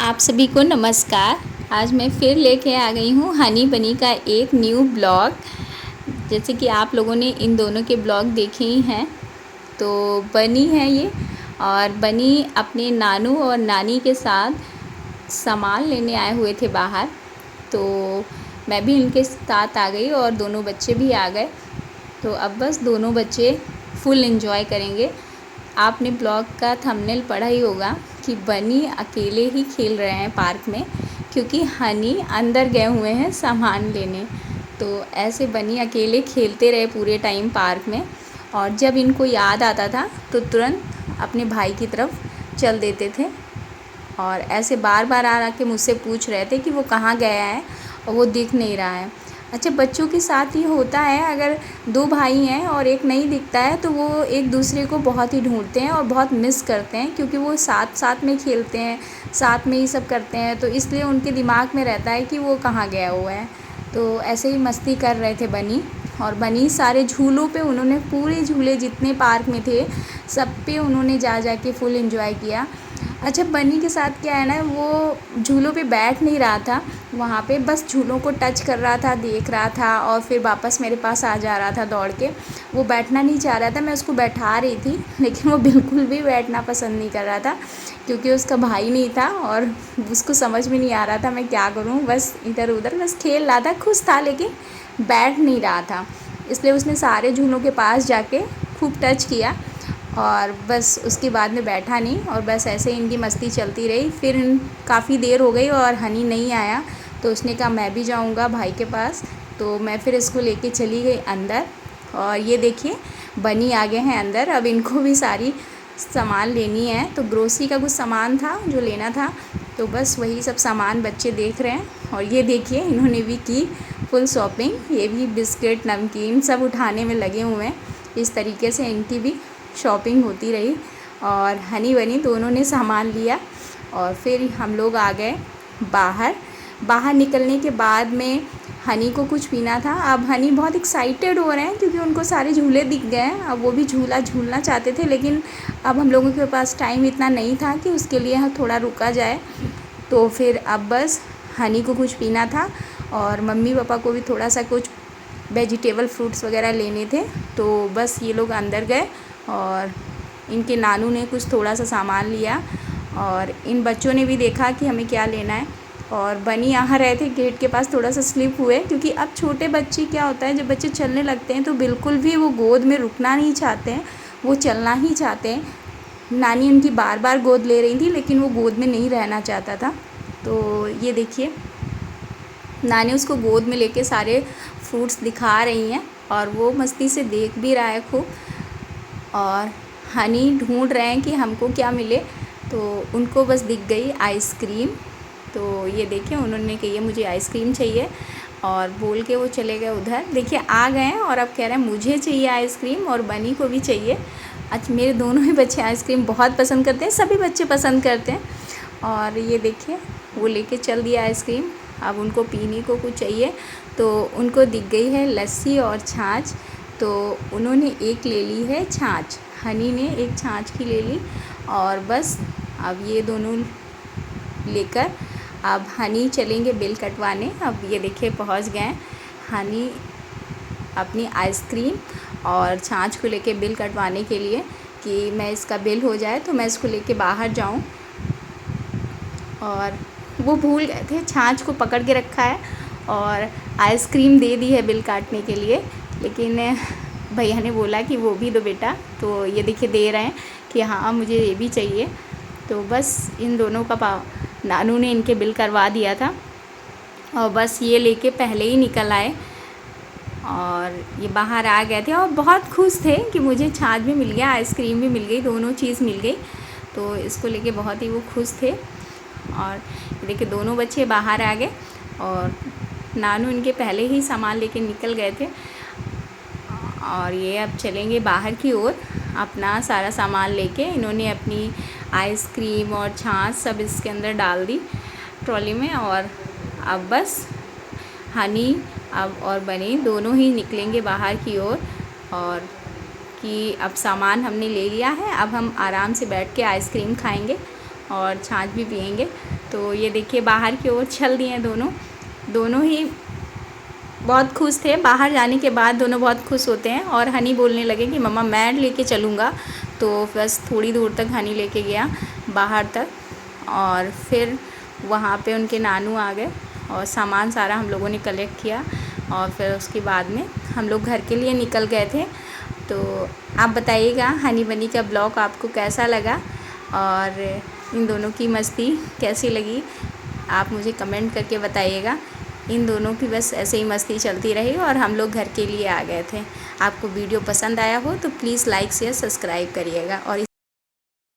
आप सभी को नमस्कार। आज मैं फिर लेके आ गई हूँ हनी बनी का एक न्यू ब्लॉग। जैसे कि आप लोगों ने इन दोनों के ब्लॉग देखे ही हैं। तो बनी है ये, और बनी अपने नानू और नानी के साथ सामान लेने आए हुए थे बाहर। तो मैं भी इनके साथ आ गई और दोनों बच्चे भी आ गए। तो अब बस दोनों बच्चे फुल एंजॉय करेंगे। आपने ब्लॉग का थंबनेल पढ़ा ही होगा कि बनी अकेले ही खेल रहे हैं पार्क में, क्योंकि हनी अंदर गए हुए हैं सामान लेने। तो ऐसे बनी अकेले खेलते रहे पूरे टाइम पार्क में, और जब इनको याद आता था तो तुरंत अपने भाई की तरफ चल देते थे, और ऐसे बार बार आ के मुझसे पूछ रहे थे कि वो कहाँ गया है और वो दिख नहीं रहा है। अच्छा, बच्चों के साथ ही होता है, अगर दो भाई हैं और एक नहीं दिखता है तो वो एक दूसरे को बहुत ही ढूंढते हैं और बहुत मिस करते हैं, क्योंकि वो साथ साथ में खेलते हैं, साथ में ही सब करते हैं। तो इसलिए उनके दिमाग में रहता है कि वो कहाँ गया हुआ है। तो ऐसे ही मस्ती कर रहे थे बनी। और बनी सारे झूलों पे, उन्होंने पूरे झूले जितने पार्क में थे सब पे उन्होंने जा के फुल एंजॉय किया। अच्छा, बनी के साथ क्या है ना, वो झूलों पे बैठ नहीं रहा था, वहाँ पे बस झूलों को टच कर रहा था, देख रहा था, और फिर वापस मेरे पास आ जा रहा था दौड़ के। वो बैठना नहीं चाह रहा था, मैं उसको बैठा रही थी, लेकिन वो बिल्कुल भी बैठना पसंद नहीं कर रहा था, क्योंकि उसका भाई नहीं था और उसको समझ में नहीं आ रहा था मैं क्या करूँ। बस इधर उधर बस खेल रहा था, खुश था, लेकिन बैठ नहीं रहा था। इसलिए उसने सारे झूलों के पास जाके खूब टच किया, और बस उसके बाद में बैठा नहीं, और बस ऐसे इनकी मस्ती चलती रही। फिर काफ़ी देर हो गई और हनी नहीं आया, तो उसने कहा मैं भी जाऊंगा भाई के पास। तो मैं फिर इसको लेके चली गई अंदर, और ये देखिए बनी आ गए हैं अंदर। अब इनको भी सारी सामान लेनी है, तो ग्रोसरी का कुछ सामान था जो लेना था, तो बस वही सब सामान बच्चे देख रहे हैं। और ये देखिए इन्होंने भी की फुल शॉपिंग, ये भी बिस्किट नमकीन सब उठाने में लगे हुए हैं। इस तरीके से इनकी भी शॉपिंग होती रही, और हनी बनी दोनों ने सामान लिया। और फिर हम लोग आ गए बाहर। बाहर निकलने के बाद में हनी को कुछ पीना था। अब हनी बहुत एक्साइटेड हो रहे हैं, क्योंकि उनको सारे झूले दिख गए हैं। अब वो भी झूला झूलना चाहते थे, लेकिन अब हम लोगों के पास टाइम इतना नहीं था कि उसके लिए हम थोड़ा रुका जाए। तो फिर अब बस हनी को कुछ पीना था, और मम्मी पापा को भी थोड़ा सा कुछ वेजिटेबल फ्रूट्स वगैरह लेने थे। तो बस ये लोग अंदर गए, और इनके नानू ने कुछ थोड़ा सा सामान लिया, और इन बच्चों ने भी देखा कि हमें क्या लेना है। और बनी यहाँ रहे थे गेट के पास, थोड़ा सा स्लिप हुए, क्योंकि अब छोटे बच्चे क्या होता है, जब बच्चे चलने लगते हैं तो बिल्कुल भी वो गोद में रुकना नहीं चाहते हैं, वो चलना ही चाहते हैं। नानी उनकी बार बार गोद ले रही थी, लेकिन वो गोद में नहीं रहना चाहता था। तो ये देखिए नानी उसको गोद में लेके सारे फ्रूट्स दिखा रही हैं, और वो मस्ती से देख भी रहा है खूब। और हनी ढूंढ रहे हैं कि हमको क्या मिले, तो उनको बस दिख गई आइसक्रीम। तो ये देखिए उन्होंने कही मुझे आइसक्रीम चाहिए, और बोल के वो चले गए उधर। देखिए आ गए हैं, और अब कह रहे हैं मुझे चाहिए आइसक्रीम, और बनी को भी चाहिए। अच्छा, मेरे दोनों ही बच्चे आइसक्रीम बहुत पसंद करते हैं, सभी बच्चे पसंद करते हैं। और ये देखिए वो लेके चल दिया आइसक्रीम। अब उनको पीने को कुछ चाहिए, तो उनको दिख गई है लस्सी और छाछ, तो उन्होंने एक ले ली है छाछ, हनी ने एक छाछ की ले ली। और बस अब ये दोनों लेकर अब हनी चलेंगे बिल कटवाने। अब ये देखिए पहुंच गए हनी अपनी आइसक्रीम और छाछ को लेके बिल कटवाने के लिए, कि मैं इसका बिल हो जाए तो मैं इसको लेके बाहर जाऊं। और वो भूल गए थे, छाछ को पकड़ के रखा है और आइसक्रीम दे दी है बिल काटने के लिए, लेकिन भैया ने बोला कि वो भी दो बेटा। तो ये देखिए दे रहे हैं कि हाँ मुझे ये भी चाहिए। तो बस इन दोनों का नानू ने इनके बिल करवा दिया था, और बस ये लेके पहले ही निकल आए, और ये बाहर आ गए थे और बहुत खुश थे कि मुझे छाछ भी मिल गया, आइसक्रीम भी मिल गई, दोनों चीज़ मिल गई। तो इसको लेके बहुत ही वो खुश थे। और देखिए दोनों बच्चे बाहर आ गए, और नानू इनके पहले ही सामान लेके निकल गए थे। और ये अब चलेंगे बाहर की ओर अपना सारा सामान लेके। इन्होंने अपनी आइसक्रीम और छाछ सब इसके अंदर डाल दी ट्रॉली में, और अब बस हनी अब और बनी दोनों ही निकलेंगे बाहर की ओर। और कि अब सामान हमने ले लिया है, अब हम आराम से बैठ के आइसक्रीम खाएंगे और छाछ भी पिएंगे। तो ये देखिए बाहर की ओर चल दिए दोनों ही बहुत खुश थे। बाहर जाने के बाद दोनों बहुत खुश होते हैं और हनी बोलने लगे कि मम्मा मैं लेके चलूँगा। तो बस थोड़ी दूर तक हनी लेके गया बाहर तक और फिर वहाँ पे उनके नानू आ गए और सामान सारा हम लोगों ने कलेक्ट किया और फिर उसके बाद में हम लोग घर के लिए निकल गए थे। तो आप बताइएगा हनी बनी का ब्लॉग आपको कैसा लगा और इन दोनों की मस्ती कैसी लगी, आप मुझे कमेंट करके बताइएगा। इन दोनों की बस ऐसे ही मस्ती चलती रही और हम लोग घर के लिए आ गए थे। आपको वीडियो पसंद आया हो तो प्लीज़ लाइक शेयर सब्सक्राइब करिएगा और